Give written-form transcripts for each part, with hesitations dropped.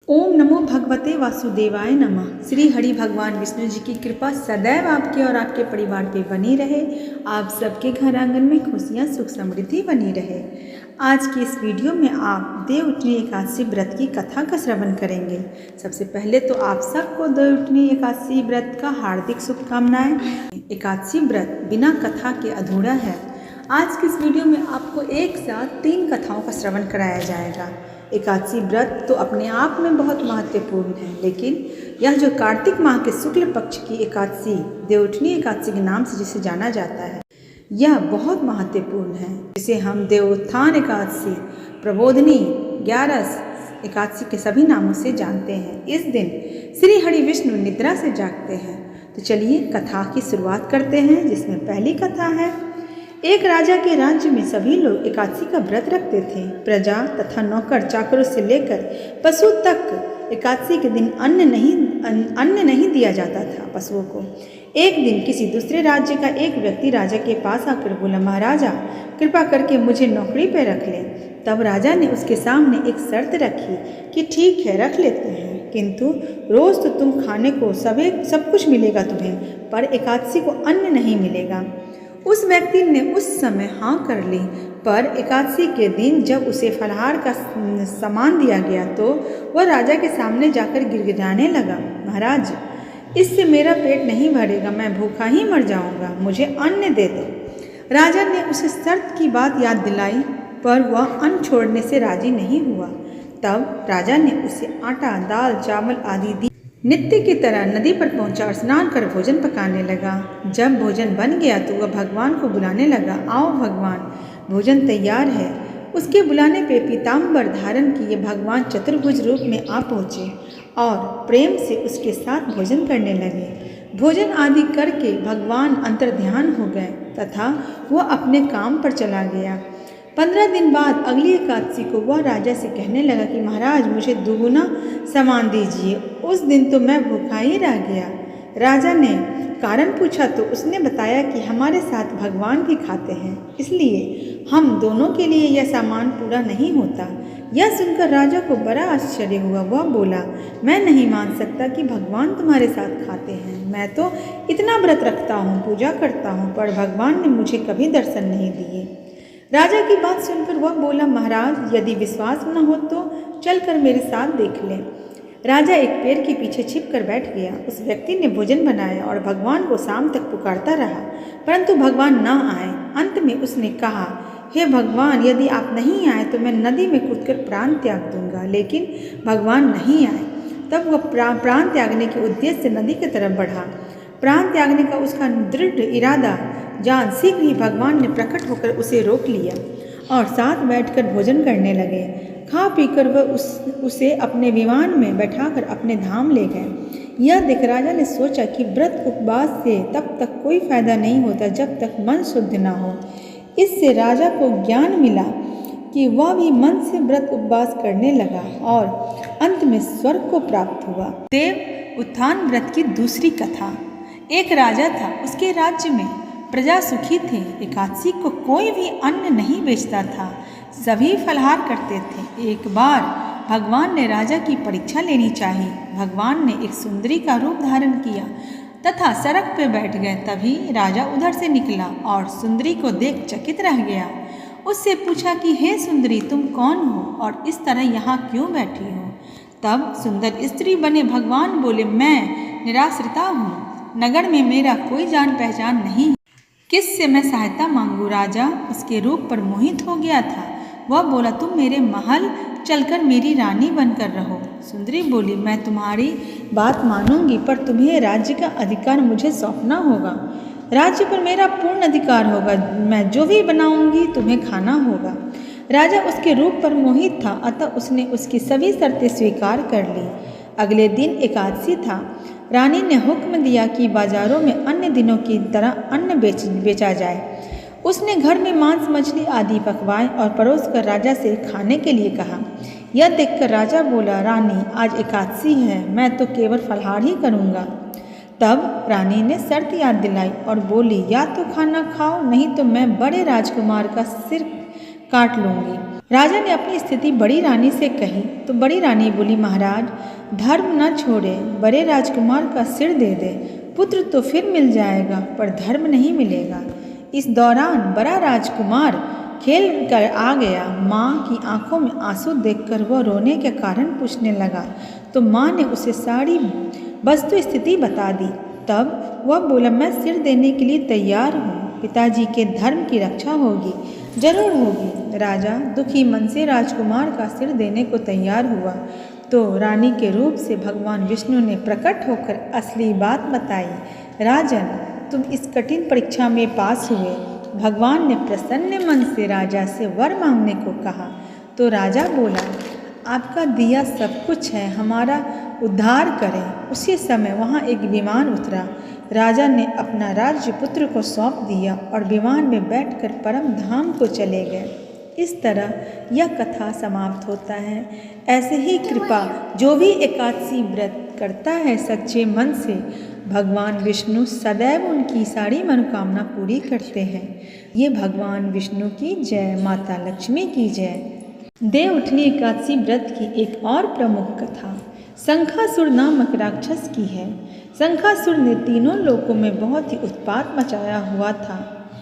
ओम नमो भगवते वासुदेवाय नमः। श्री हरि भगवान विष्णु जी की कृपा सदैव आपके और आपके परिवार पे बनी रहे। आप सबके घर आंगन में खुशियाँ सुख समृद्धि बनी रहे। आज की इस वीडियो में आप देवउठनी एकादशी व्रत की कथा का श्रवण करेंगे। सबसे पहले तो आप सबको देवउठनी एकादशी व्रत का हार्दिक शुभकामनाएं। एकादशी व्रत बिना कथा के अधूरा है। आज की इस वीडियो में आपको एक साथ 3 कथाओं का श्रवण कराया जाएगा। एकादशी व्रत तो अपने आप में बहुत महत्वपूर्ण है, लेकिन यह जो कार्तिक माह के शुक्ल पक्ष की एकादशी देवउठनी एकादशी के नाम से जिसे जाना जाता है, यह बहुत महत्वपूर्ण है, जिसे हम देवोत्थान एकादशी, प्रबोधनी, ग्यारस एकादशी के सभी नामों से जानते हैं। इस दिन श्री हरि विष्णु निद्रा से जागते हैं। तो चलिए कथा की शुरुआत करते हैं, जिसमें पहली कथा है। एक राजा के राज्य में सभी लोग एकादशी का व्रत रखते थे। प्रजा तथा नौकर चाकरों से लेकर पशु तक एकादशी के दिन अन्न नहीं दिया जाता था पशुओं को। एक दिन किसी दूसरे राज्य का एक व्यक्ति राजा के पास आकर बोला, महाराजा कृपा करके मुझे नौकरी पर रख लें। तब राजा ने उसके सामने एक शर्त रखी कि ठीक है, रख लेते हैं, किंतु रोज़ तो तुम खाने को सब कुछ मिलेगा तुम्हें, पर एकादशी को अन्न नहीं मिलेगा। उस व्यक्ति ने उस समय हाँ कर ली, पर एकादशी के दिन जब उसे फलाहार का सामान दिया गया तो वह राजा के सामने जाकर गिड़गिड़ाने लगा, महाराज इससे मेरा पेट नहीं भरेगा, मैं भूखा ही मर जाऊंगा, मुझे अन्न दे दो। राजा ने उसे शर्त की बात याद दिलाई, पर वह अन्न छोड़ने से राजी नहीं हुआ। तब राजा ने उसे आटा, दाल, चावल आदि दी। नित्य की तरह नदी पर पहुंचा और स्नान कर भोजन पकाने लगा। जब भोजन बन गया तो वह भगवान को बुलाने लगा, आओ भगवान, भोजन तैयार है। उसके बुलाने पे पीताम्बर धारण किए भगवान चतुर्भुज रूप में आ पहुँचे और प्रेम से उसके साथ भोजन करने लगे। भोजन आदि करके भगवान अंतर्ध्यान हो गए तथा वह अपने काम पर चला गया। 15 दिन बाद अगली एकादशी को वह राजा से कहने लगा कि महाराज मुझे दुगुना सामान दीजिए। उस दिन तो मैं भूखा ही रह गया। राजा ने कारण पूछा तो उसने बताया कि हमारे साथ भगवान भी खाते हैं, इसलिए हम दोनों के लिए यह सामान पूरा नहीं होता। यह सुनकर राजा को बड़ा आश्चर्य हुआ। वह बोला, मैं नहीं मान सकता कि भगवान तुम्हारे साथ खाते हैं। मैं तो इतना व्रत रखता हूँ, पूजा करता हूँ, पर भगवान ने मुझे कभी दर्शन नहीं दिए। राजा की बात सुनकर वह बोला, महाराज यदि विश्वास न हो तो चलकर मेरे साथ देख लें। राजा एक पेड़ के पीछे छिप कर बैठ गया। उस व्यक्ति ने भोजन बनाया और भगवान को शाम तक पुकारता रहा, परंतु भगवान न आए। अंत में उसने कहा, हे भगवान, यदि आप नहीं आए तो मैं नदी में कूदकर प्राण त्याग दूंगा। लेकिन भगवान नहीं आए। तब वह प्राण त्यागने के उद्देश्य से नदी की तरफ बढ़ा। प्राण त्यागने का उसका दृढ़ इरादा जान शीघ्र ही भगवान ने प्रकट होकर उसे रोक लिया और साथ बैठकर भोजन करने लगे। खा पीकर वह उसे अपने विमान में बैठाकर अपने धाम ले गए। यह देख राजा ने सोचा कि व्रत उपवास से तब तक कोई फायदा नहीं होता जब तक मन शुद्ध न हो। इससे राजा को ज्ञान मिला कि वह भी मन से व्रत उपवास करने लगा और अंत में स्वर्ग को प्राप्त हुआ। देव उत्थान व्रत की दूसरी कथा। एक राजा था, उसके राज्य में प्रजा सुखी थी। एकादशी को कोई भी अन्न नहीं बेचता था, सभी फलाहार करते थे। एक बार भगवान ने राजा की परीक्षा लेनी चाहिए। भगवान ने एक सुंदरी का रूप धारण किया तथा सड़क पे बैठ गए। तभी राजा उधर से निकला और सुंदरी को देख चकित रह गया। उससे पूछा कि हे सुंदरी, तुम कौन हो और इस तरह यहाँ क्यों बैठी हो? तब सुंदर स्त्री बने भगवान बोले, मैं निराश्रिता हूँ, नगर में मेरा कोई जान पहचान नहीं, किससे मैं सहायता मांगू? राजा उसके रूप पर मोहित हो गया था। वह बोला, तुम मेरे महल चलकर मेरी रानी बनकर रहो। सुंदरी बोली, मैं तुम्हारी बात मानूंगी, पर तुम्हें राज्य का अधिकार मुझे सौंपना होगा। राज्य पर मेरा पूर्ण अधिकार होगा, मैं जो भी बनाऊंगी तुम्हें खाना होगा। राजा उसके रूप पर मोहित था, अतः उसने उसकी सभी शर्तें स्वीकार कर ली। अगले दिन एकादशी था। रानी ने हुक्म दिया कि बाजारों में अन्य दिनों की तरह अन्न बेचा जाए। उसने घर में मांस, मछली आदि पकवाए और परोस कर राजा से खाने के लिए कहा। यह देखकर राजा बोला, रानी आज एकादशी है, मैं तो केवल फलाहार ही करूँगा। तब रानी ने शर्त याद दिलाई और बोली, या तो खाना खाओ, नहीं तो मैं बड़े राजकुमार का सिर काट लूँगी। राजा ने अपनी स्थिति बड़ी रानी से कही तो बड़ी रानी बोली, महाराज, धर्म न छोड़े, बड़े राजकुमार का सिर दे दे, पुत्र तो फिर मिल जाएगा पर धर्म नहीं मिलेगा। इस दौरान बड़ा राजकुमार खेल कर आ गया। माँ की आंखों में आंसू देखकर वह रोने के कारण पूछने लगा तो माँ ने उसे सारी वस्तु स्थिति बता दी। तब वह बोला, मैं सिर देने के लिए तैयार हूँ, पिताजी के धर्म की रक्षा होगी, जरूर होगी। राजा दुखी मन से राजकुमार का सिर देने को तैयार हुआ तो रानी के रूप से भगवान विष्णु ने प्रकट होकर असली बात बताई। राजन, तुम इस कठिन परीक्षा में पास हुए। भगवान ने प्रसन्न मन से राजा से वर मांगने को कहा तो राजा बोला, आपका दिया सब कुछ है, हमारा उद्धार करें। उसी समय वहाँ एक विमान उतरा। राजा ने अपना राज्य पुत्र को सौंप दिया और विमान में बैठकर परम धाम को चले गए। इस तरह यह कथा समाप्त होता है। ऐसे ही कृपा जो भी एकादशी व्रत करता है सच्चे मन से, भगवान विष्णु सदैव उनकी सारी मनोकामना पूरी करते हैं। ये भगवान विष्णु की जय, माता लक्ष्मी की जय। देवउठनी एकादशी व्रत की एक और प्रमुख कथा शंखासुर नामक राक्षस की है। शंखासुर ने तीनों लोकों में बहुत ही उत्पात मचाया हुआ था।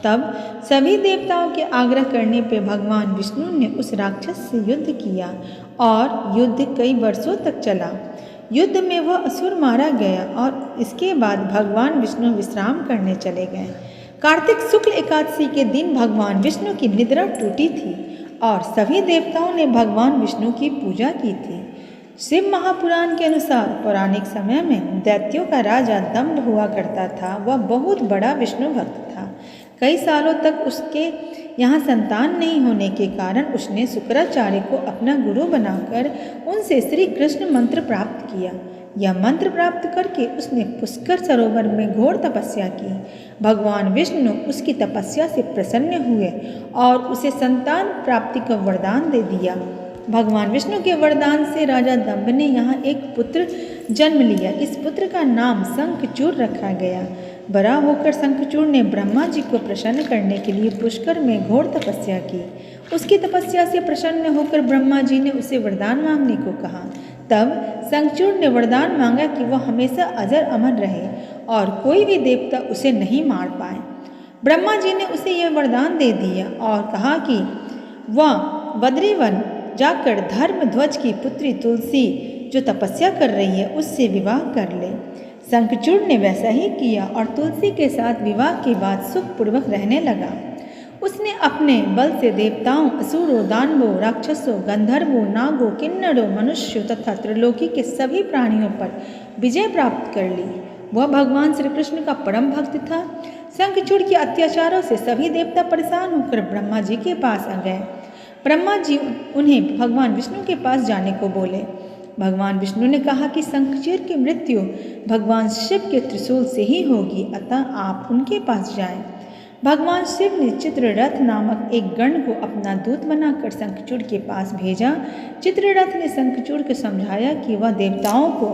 तब सभी देवताओं के आग्रह करने पर भगवान विष्णु ने उस राक्षस से युद्ध किया और युद्ध कई वर्षों तक चला। युद्ध में वह असुर मारा गया और इसके बाद भगवान विष्णु विश्राम करने चले गए। कार्तिक शुक्ल एकादशी के दिन भगवान विष्णु की निद्रा टूटी थी और सभी देवताओं ने भगवान विष्णु की पूजा की थी। शिव महापुराण के अनुसार पौराणिक समय में दैत्यों का राजा दंभ हुआ करता था। वह बहुत बड़ा विष्णु भक्त था। कई सालों तक उसके यहाँ संतान नहीं होने के कारण उसने शुक्राचार्य को अपना गुरु बनाकर उनसे श्री कृष्ण मंत्र प्राप्त किया। यह मंत्र प्राप्त करके उसने पुष्कर सरोवर में घोर तपस्या की। भगवान विष्णु उसकी तपस्या से प्रसन्न हुए और उसे संतान प्राप्ति का वरदान दे दिया। भगवान विष्णु के वरदान से राजा दंभ ने यहाँ एक पुत्र जन्म लिया। इस पुत्र का नाम शंखचूड़ रखा गया। बड़ा होकर शंखचूड़ ने ब्रह्मा जी को प्रसन्न करने के लिए पुष्कर में घोर तपस्या की। उसकी तपस्या से प्रसन्न होकर ब्रह्मा जी ने उसे वरदान मांगने को कहा। तब शंखचूड़ ने वरदान मांगा कि वह हमेशा अजर अमर रहे और कोई भी देवता उसे नहीं मार पाए। ब्रह्मा जी ने उसे यह वरदान दे दिया और कहा कि वह बद्रीवन जाकर धर्मध्वज की पुत्री तुलसी जो तपस्या कर रही है उससे विवाह कर ले। शंखचूड़ ने वैसा ही किया और तुलसी के साथ विवाह के बाद सुखपूर्वक रहने लगा। उसने अपने बल से देवताओं, असुरों, दानवों, राक्षसों, गंधर्वों, नागों, किन्नरों, मनुष्यों तथा त्रिलोकी के सभी प्राणियों पर विजय प्राप्त कर ली। वह भगवान श्री कृष्ण का परम भक्त था। शंखचूड़ के अत्याचारों से सभी देवता परेशान होकर ब्रह्मा जी के पास आ गए। ब्रह्मा जी उन्हें भगवान विष्णु के पास जाने को बोले। भगवान विष्णु ने कहा कि शंखचूड़ की मृत्यु भगवान शिव के त्रिशूल से ही होगी, अतः आप उनके पास जाएं। भगवान शिव ने चित्ररथ नामक एक गण को अपना दूत बनाकर शंखचूड़ के पास भेजा। चित्ररथ ने शंखचूड़ को समझाया कि वह देवताओं को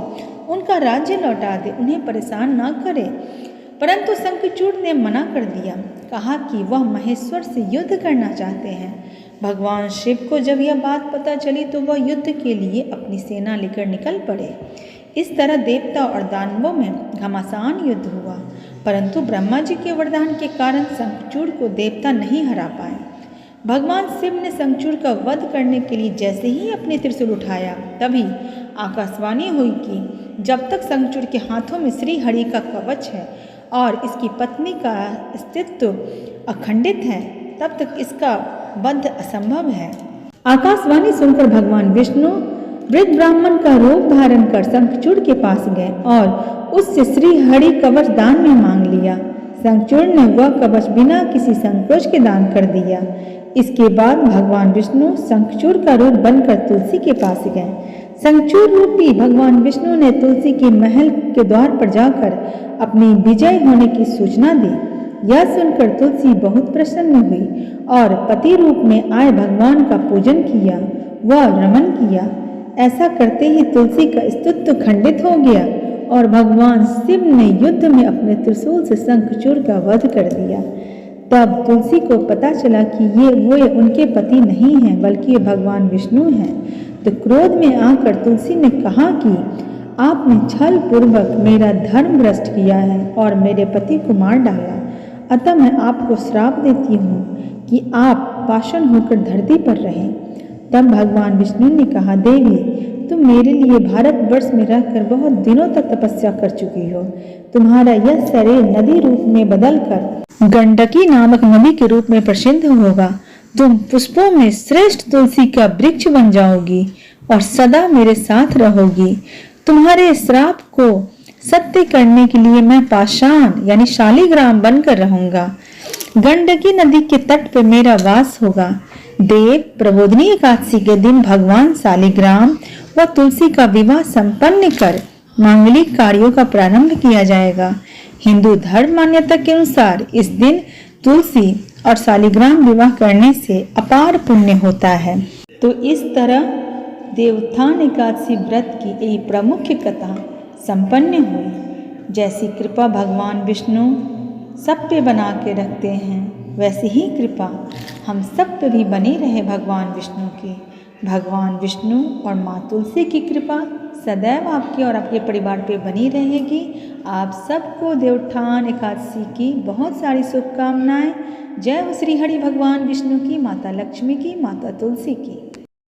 उनका राज्य लौटा दे, उन्हें परेशान न करे, परंतु शंखचूड़ ने मना कर दिया। कहा कि वह महेश्वर से युद्ध करना चाहते हैं। भगवान शिव को जब यह बात पता चली तो वह युद्ध के लिए अपनी सेना लेकर निकल पड़े। इस तरह देवता और दानवों में घमासान युद्ध हुआ, परंतु ब्रह्मा जी के वरदान के कारण शंखचूड़ को देवता नहीं हरा पाए। भगवान शिव ने शंखचूड़ का वध करने के लिए जैसे ही अपने त्रिशूल उठाया, तभी आकाशवाणी हुई कि जब तक शंखचूड़ के हाथों में श्री हरि का कवच है और इसकी पत्नी का अस्तित्व अखंडित है, तब तक इसका वध असंभव है। आकाशवाणी सुनकर भगवान विष्णु वृद्ध ब्राह्मण का रूप धारण कर शंखचूड़ के पास गए और उससे श्री हरि कवच दान में मांग लिया। शंखचूड़ ने वह कवच बिना किसी संकोच के दान कर दिया। इसके बाद भगवान विष्णु शंखचूड़ का रूप बनकर तुलसी के पास गए। शंखचूड़ रूपी भगवान विष्णु ने तुलसी के महल के द्वार पर जाकर अपनी विजय होने की सूचना दी। यह सुनकर तुलसी बहुत प्रसन्न हुई और पति रूप में आए भगवान का पूजन किया व रमन किया। ऐसा करते ही तुलसी का अस्तित्व खंडित हो गया और भगवान शिव ने युद्ध में अपने त्रिशूल से शंखचूड़ का वध कर दिया। तब तुलसी को पता चला कि वो उनके पति नहीं हैं बल्कि भगवान विष्णु हैं। तो क्रोध में आकर तुलसी ने कहा कि आपने छल पूर्वक मेरा धर्म भ्रष्ट किया है और मेरे पति को मार डाला, अतः मैं आपको श्राप देती हूँ कि आप पाषाण होकर धरती पर रहें। तब भगवान विष्णु ने कहा, देवी तुम मेरे लिए भारतवर्ष में रहकर बहुत दिनों तक तपस्या कर चुकी हो। तुम्हारा यह शरीर नदी रूप में बदलकर गंडकी नामक नदी के रूप में प्रसिद्ध होगा। तुम पुष्पों में श्रेष्ठ तुलसी का वृक्ष बन जाओगी और सदा मेरे साथ रहोगी। तुम्हारे श्राप को सत्य करने के लिए मैं पाषाण यानी शालिग्राम बनकर रहूंगा। गंडकी नदी के तट पर मेरा वास होगा। देव प्रबोधिनी एकादशी के दिन भगवान शालिग्राम व तुलसी का विवाह संपन्न कर मांगलिक कार्यों का प्रारंभ किया जाएगा। हिंदू धर्म मान्यता के अनुसार इस दिन तुलसी और शालिग्राम विवाह करने से अपार पुण्य होता है। तो इस तरह देवोत्थान एकादशी व्रत की यही प्रमुख कथा संपन्न हुई। जैसी कृपा भगवान विष्णु सब पे बना के रखते हैं, वैसी ही कृपा हम सब पे भी बनी रहे भगवान विष्णु की। भगवान विष्णु और माँ तुलसी की कृपा सदैव आपके और आपके परिवार पे बनी रहेगी। आप सबको देवोत्थान एकादशी की बहुत सारी शुभकामनाएं। जय हो श्री हरि भगवान विष्णु की, माता लक्ष्मी की, माता तुलसी की।